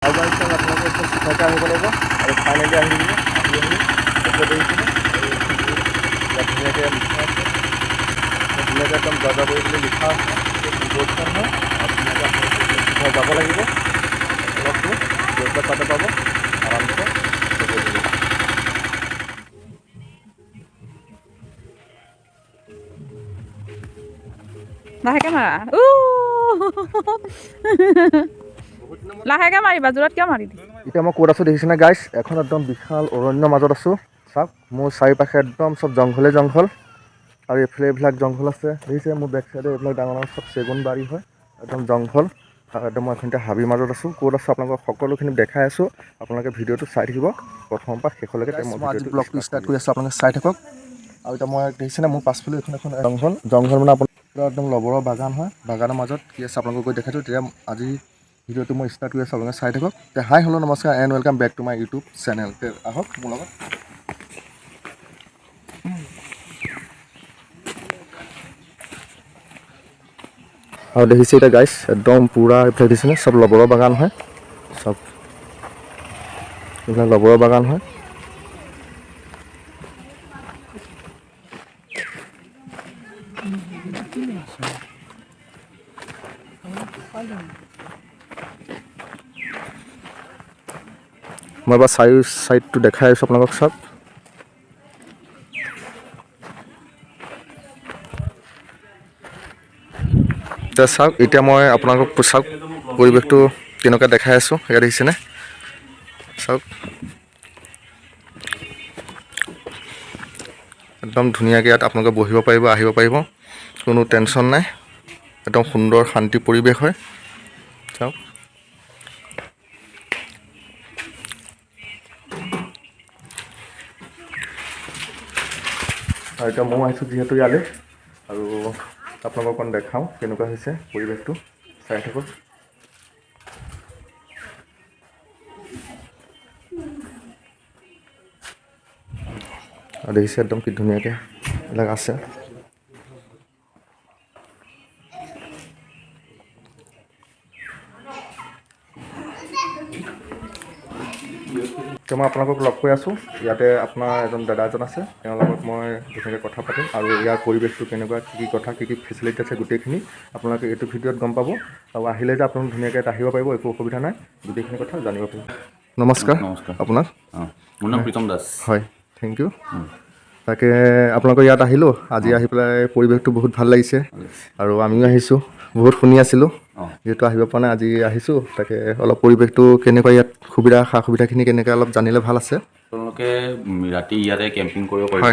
আফগানিস্তান আপোনালোকে একদম চিধাকৈ আহিব লাগিব আৰু ফাইনেলি আহি দেখিছিলে ইয়াত ধুনীয়াকৈ লিখা আছে ধুনীয়াকৈ একদম যাযাবৰী বুলি লিখা আছে বৰ্ডখন হয় আৰু ধুনীয়াকৈ আপোনালোকে যাব লাগিব অলপ দূৰ গৈ পেলাই তাতে পাব আৰামছে লাহেকে মাৰা লাহেকে মাৰিবা জোৰত কিয় মাৰি দিম এতিয়া মই ক'ত আছোঁ দেখিছেনে গাইছ এখন একদম বিশাল অৰণ্যৰ মাজত আছোঁ চাওক মোৰ চাৰিওপাশে একদম চব জংঘলে জংঘল আৰু এইফালে এইবিলাক জংঘল আছে দেখিছে মোৰ বেক চাইডে এইবিলাক ডাঙৰ ডাঙৰ চব চেগুন বাৰী হয় একদম জংঘল আৰু একদম মই এইখিনিতে হাবিৰ মাজত আছোঁ ক'ত আছোঁ আপোনালোকক সকলোখিনি দেখাই আছোঁ আপোনালোকে ভিডিঅ'টো চাই থাকিব প্ৰথমৰ পৰা শেষলৈকে মই আজি ব্লগটো ষ্টাৰ্ট কৰি আছোঁ আপোনালোকে চাই থাকক আৰু এতিয়া মই দেখিছেনে মোৰ পাছফালে এইখন এখন জংঘল মানে আপোনাৰ একদম লবৰৰ বাগান হয় বাগানৰ মাজত কি আছে আপোনালোকক গৈ দেখাইছোঁ তেতিয়া আজি ভিডিঅ'টো মই ষ্টাৰ্ট কৰি আছোঁ আপোনালোকে চাই থাকক হাই হেল্ল' নমস্কাৰ and welcome back to my YouTube channel আহক মোৰ লগত আৰু দেখিছে এতিয়া গাইছ একদম পূৰা এইফালে দেখিছেনে চব লবৰৰ বাগান হয় চব এইবিলাক লবৰৰ বাগান হয় মই এবাৰ চাৰিও চাইডটো দেখাই আছোঁ আপোনালোকক চব এতিয়া চাওক এতিয়া মই আপোনালোকক চাওক পৰিৱেশটো কেনেকুৱা দেখাই আছোঁ ইয়াত দেখিছেনে চাওক একদম ধুনীয়াকৈ ইয়াত আপোনালোকে বহিব পাৰিব আহিব পাৰিব কোনো টেনশ্যন নাই একদম সুন্দৰ শান্তি পৰিৱেশ হয় চাওক আৰু এতিয়া মই আহিছোঁ যিহেতু ইয়ালৈ আৰু আপোনালোকক অকণ দেখাওঁ কেনেকুৱা হৈছে পৰিৱেশটো চাই থাকক আৰু দেখিছে একদম কি ধুনীয়াকৈ এইবিলাক আছে এতিয়া মই আপোনালোকক লগ কৰি আছোঁ ইয়াতে আপোনাৰ এজন দাদা এজন আছে তেওঁৰ লগত মই ধুনীয়াকৈ কথা পাতিম আৰু ইয়াৰ পৰিৱেশটো কেনেকুৱা কি কথা কি ফেচিলিটি আছে গোটেইখিনি আপোনালোকে এইটো ভিডিঅ'ত গম পাব আৰু আহিলে যে আপোনালোক ধুনীয়াকৈ আহিব পাৰিব একো অসুবিধা নাই গোটেইখিনি কথা জানিব পাৰিব নমস্কাৰ আপোনাক মোৰ নাম প্ৰীতম দাস হয় থেংক ইউ তাকে আপোনালোকৰ ইয়াত আহিলোঁ আজি আহি পেলাই পৰিৱেশটো বহুত ভাল লাগিছে আৰু আমিও আহিছোঁ বহুত শুনি আছিলোঁ যিহেতু আহিব পৰা নাই আজি আহিছোঁ তাকে অলপ পৰিৱেশটো কেনেকুৱা ইয়াত সুবিধা সা সুবিধাখিনি কেনেকৈ অলপ জানিলে ভাল আছে আপোনালোকে ৰাতি ইয়াতে কেম্পিং কৰিব পাৰিব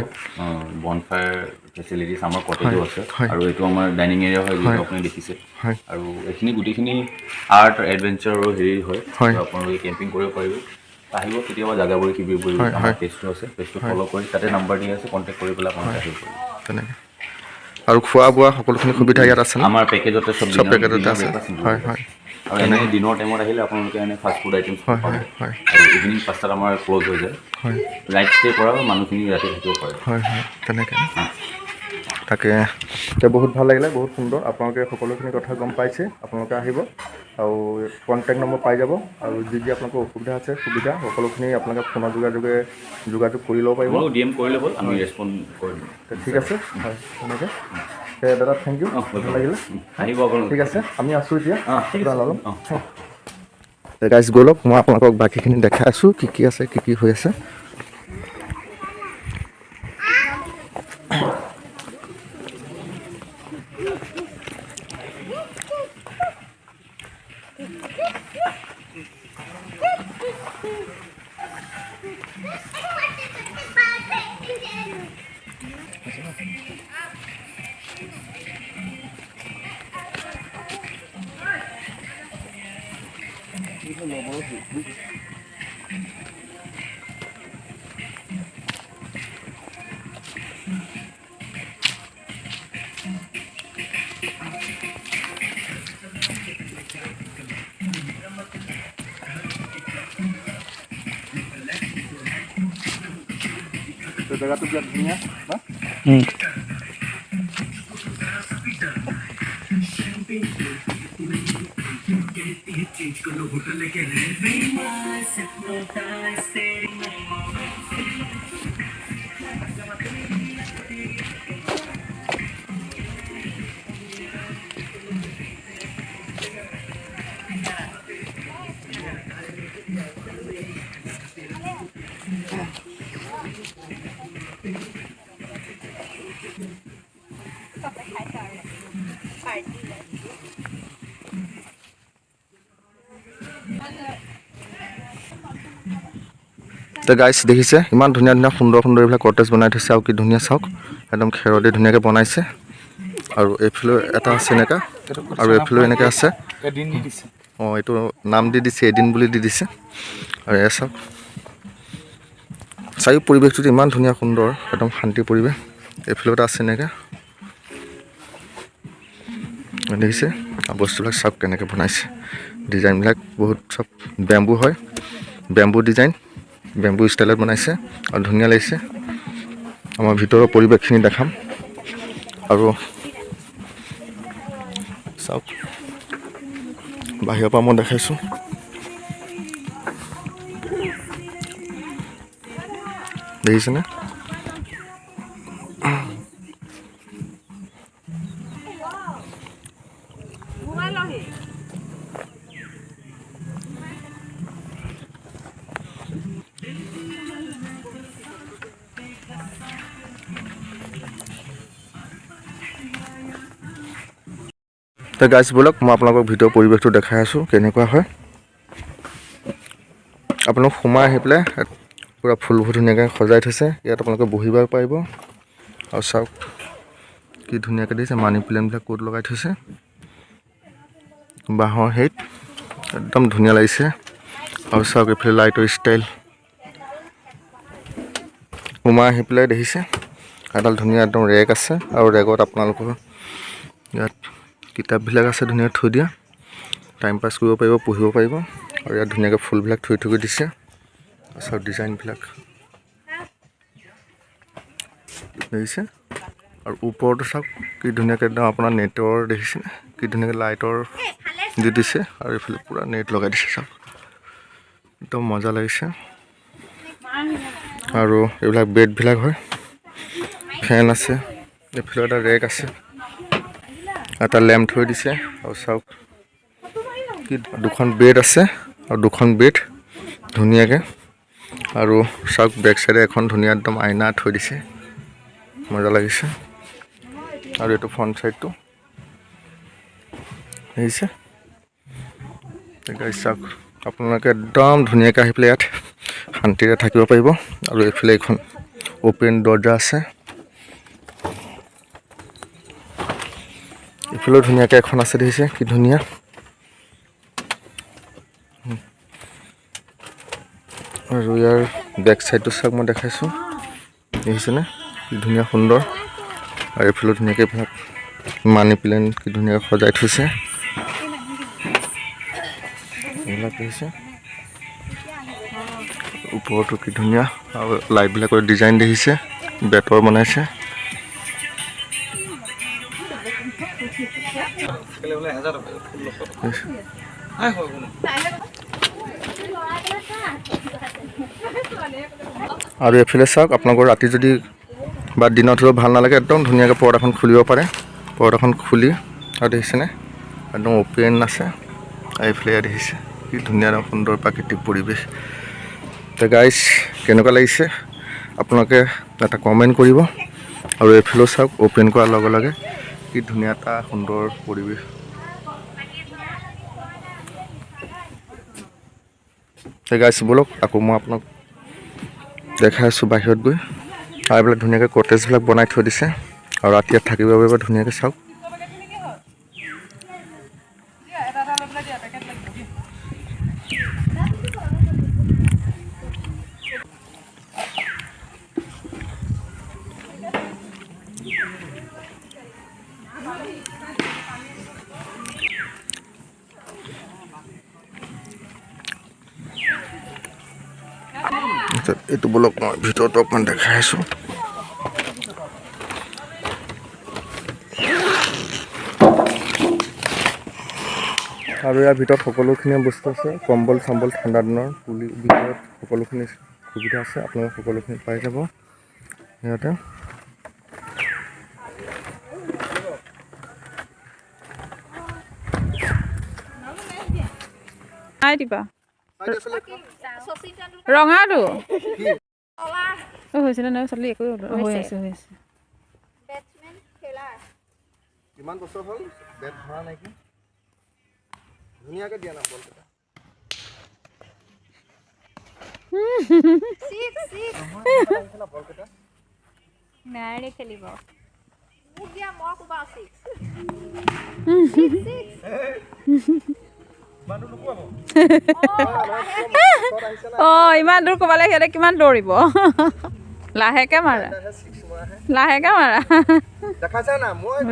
বন ফায়াৰ ফেচিলিটিছ আমাৰ কটেজো আছে আৰু এইটো আমাৰ ডাইনিং এৰিয়া হয় যিটো আপুনি দেখিছে আৰু এইখিনি গোটেইখিনি আৰ্ট এডভেঞ্চাৰৰ হেৰি হয় আপোনালোকে কেম্পিং কৰিব পাৰিব আহিব কেতিয়াবা জাগাবৰী শিবিৰবোৰ আমাৰ পেজটো আছে পেজটো ফ'ল' কৰি তাতে নাম্বাৰ দিয়া আছে কণ্টেক্ট কৰি পেলাই আপোনালোকে আহিব পাৰিব তেনেকৈ আৰু খোৱা বোৱা সকলোখিনি সুবিধা ইয়াত আছে আমাৰ পেকেজতে চব পেকেজতে আছে হয় হয় আৰু এনে দিনৰ টাইমত আহিলে আপোনালোকে এনে ফাষ্ট ফুড আইটেমছ পাব আৰু ইভিনিং 5টাত আমাৰ ক্ল'জ হৈ যায় নাইট ষ্টে' কৰা মানুহখিনি ৰাতি থাকিব পাৰে হয় হয় তেনেকৈ তাকে এতিয়া বহুত ভাল লাগিলে বহুত সুন্দৰ আপোনালোকে সকলোখিনি কথা গম পাইছে আপোনালোকে আহিব আৰু কণ্টেক্ট নম্বৰ পাই যাব আৰু যি যি আপোনালোকৰ অসুবিধা আছে সুবিধা সকলোখিনি আপোনালোকে ফোনৰ যোগাযোগ কৰি ল'ব পাৰিব DM কৰিলে হ'ল আমি ৰেচপণ্ড কৰিম ঠিক আছে হয় তেনেকৈ দাদা থেংক ইউ ভাল লাগিলে আহিব ঠিক আছে আমি আছোঁ এতিয়া গাইজ গৈ লওক মই আপোনালোকক বাকীখিনি দেখাই আছোঁ কি কি আছে কি কি হৈ আছে জেগাটো বিৰাট ধুনীয়া তো গাইছ দেখিছে ইমান ধুনীয়া ধুনীয়া সুন্দৰ সুন্দৰ এইবিলাক কটেজ বনাই থৈছে আৰু কি ধুনীয়া চাওক একদম খেৰদি ধুনীয়াকৈ বনাইছে আৰু এইফালে এটা আছে এনেকা আৰু এইফালে এনেকৈ আছে অঁ এইটো নাম দি দিছে এদিন বুলি দি দিছে আৰু এয়া চাওক চাৰিও পৰিৱেশটো ইমান ধুনীয়া সুন্দৰ একদম শান্তি পৰিৱেশ এইফালে এটা আছে এনেকৈ দেখিছে আৰু বস্তুবিলাক চাওক কেনেকৈ বনাইছে ডিজাইনবিলাক বহুত চব বেম্বু হয় বেম্বু ডিজাইন বেম্বু ষ্টাইলত বনাইছে আৰু ধুনীয়া লাগিছে আমাৰ ভিতৰৰ পৰিৱেশখিনি দেখাম আৰু চাওক বাহিৰৰ পৰা মই দেখাইছোঁ দেখিছেনে তো গাইছ বলক মই আপোনালোকক ভিডিঅ' পৰিৱেশটো দেখাই আছোঁ কেনেকুৱা হয় আপোনালোক সোমাই আহি পেলাই পূৰা ফুলবোৰ ধুনীয়াকৈ সজাই থৈছে ইয়াত আপোনালোকে বহিব পাৰিব আৰু চাওক কি ধুনীয়াকৈ দিছে মানি প্লেণ্টবিলাক ক'ত লগাই থৈছে বাঁহৰ হেৰিত একদম ধুনীয়া লাগিছে আৰু চাওক এইফালে লাইটৰ ষ্টাইল সোমাই আহি পেলাই দেখিছে এডাল ধুনীয়া একদম ৰেক আছে আৰু ৰেকত আপোনালোকৰ ইয়াত কিতাপবিলাক আছে ধুনীয়াকৈ থৈ দিয়া টাইম পাছ কৰিব পাৰিব পঢ়িব পাৰিব আৰু ইয়াত ধুনীয়াকৈ ফুলবিলাক থৈ থৈ দিছে চাওক ডিজাইনবিলাক দেখিছে আৰু ওপৰতো চাওক কি ধুনীয়াকৈ একদম আপোনাৰ নেটৰ দেখিছে কি ধুনীয়াকৈ লাইটৰ দি দিছে আৰু এইফালে পূৰা নেট লগাই দিছে চাওক একদম মজা লাগিছে আৰু এইবিলাক বেডবিলাক হয় ফেন আছে এইফালে এটা ৰেক আছে এটা লেম্প থৈ দিছে আৰু চাওক কি দুখন বেড আছে আৰু দুখন বেড ধুনীয়াকৈ আৰু চাওক বেক চাইডে এখন ধুনীয়া একদম আইনা থৈ দিছে মজা লাগিছে আৰু এইটো ফ্ৰণ্ট চাইডটো দেখিছে চাওক আপোনালোকে একদম ধুনীয়াকৈ আহি পেলাই ইয়াত শান্তিৰে থাকিব পাৰিব আৰু এইফালে এখন অ'পেন দৰ্জা আছে এইফালেও ধুনীয়াকৈ এখন আছে দেখিছে কি ধুনীয়া আৰু ইয়াৰ বেক চাইডটো চাওক মই দেখাইছোঁ দেখিছেনে কি ধুনীয়া সুন্দৰ আৰু এইফালেও ধুনীয়াকৈ এইবিলাক মানি প্লেণ্ট কি ধুনীয়াকৈ সজাই থৈছে এইবিলাক দেখিছে ওপৰতো কি ধুনীয়া আৰু লাইটবিলাকৰ ডিজাইন দেখিছে বেতৰ বনাইছে আৰু এইফালে চাওক আপোনালোকৰ ৰাতি যদি বা দিনত হ'লেও ভাল নালাগে একদম ধুনীয়াকৈ পৰ্দাখন খুলিব পাৰে পৰ্দাখন খুলি আৰু দেখিছেনে একদম অ'পেন আছে আৰু এইফালে দেখিছে কি ধুনীয়া সুন্দৰ প্ৰাকৃতিক পৰিৱেশ তো গাইজ কেনেকুৱা লাগিছে আপোনালোকে এটা কমেণ্ট কৰিব আৰু এইফালেও চাওক অ'পেন কৰাৰ লগে লগে কি ধুনীয়া এটা সুন্দৰ পৰিৱেশ তো গাইজ বলক আকৌ মই আপোনাক দেখাই আছোঁ বাহিৰত গৈ আৰু এইবিলাক ধুনীয়াকৈ কটেজবিলাক বনাই থৈ দিছে আৰু ৰাতি ইয়াত থাকিব পাৰিব ধুনীয়াকৈ চাওক এইটো বলক মই ভিতৰত অকণমান দেখাই আছোঁ আৰু ইয়াৰ ভিতৰত সকলোখিনি বস্তু আছে, কম্বল চম্বল ঠাণ্ডা দিনৰ পুলিৰ ভিতৰত সকলোখিনি সুবিধা আছে, আপোনালোকে সকলোখিনি পাই যাব ইয়াতে। নাই দিবা ৰঙাটো হৈছিলে নহয় চালি একো হৈ আছে কিমান বছৰ হ'ল বেট ধৰা নাইকি ধুনীয়াকৈ দিয়া না বলকেইটা নাৰে খেলিব ইমান দূৰ ক'বালে সিহঁতে কিমান দৌৰিব লাহেকে মাৰা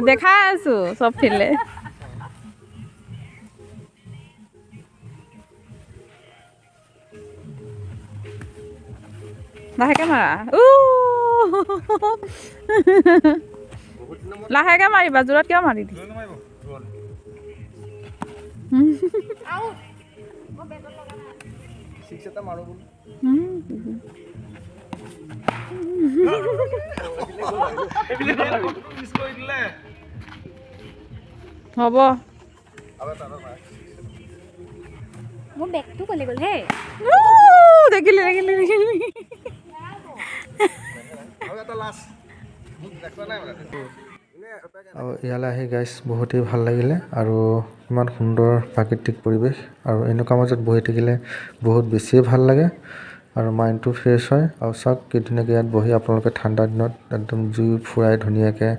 দেখাই আছো চব ফিল্ডে লাহেকে মাৰা লাহেকে মাৰিবা জোৰত কিয় মাৰি দি হ'ব মোৰ বেগটো ক'লে গ'ল হে দেখিলি আৰু ইয়ালৈ আহি গাইছ বহুতেই ভাল লাগিলে আৰু ইমান সুন্দৰ প্ৰাকৃতিক পৰিৱেশ আৰু এনেকুৱা মাজত বহি থাকিলে বহুত বেছিয়ে ভাল লাগে আৰু মাইণ্ডটো ফ্ৰেছ হয় আৰু চাওক কি ধুনীয়াকৈ ইয়াত বহি আপোনালোকে ঠাণ্ডা দিনত একদম জুই ফুৰাই ধুনীয়াকৈ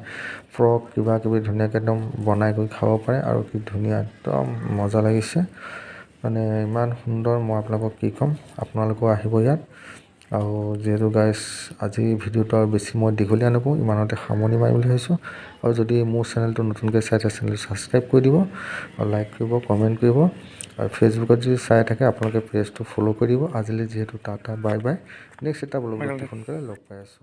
ফ্ৰক কিবা কিবি ধুনীয়াকৈ একদম বনাই কৰি খাব পাৰে আৰু কি ধুনীয়া একদম মজা লাগিছে মানে ইমান সুন্দৰ মই আপোনালোকক কি ক'ম আপোনালোকেও আহিব ইয়াত আৰু যিহেতু গাইছ আজি ভিডিঅ'টো আৰু বেছি মই দীঘলীয়া নকৰোঁ ইমানতে সামৰণি মাৰিম বুলি ভাবিছোঁ আৰু যদি মোৰ চেনেলটো নতুনকৈ চাই থাকে চেনেলটো ছাবস্ক্ৰাইব কৰি দিব আৰু লাইক কৰিব কমেণ্ট কৰিব আৰু ফেচবুকত যদি চাই থাকে আপোনালোকে পেজটো ফ'ল' কৰি দিব আজিলৈ যিহেতু টাটা বাই বাই নেক্সট এটা ব্লগত সোনকালে লগ পাই আছোঁ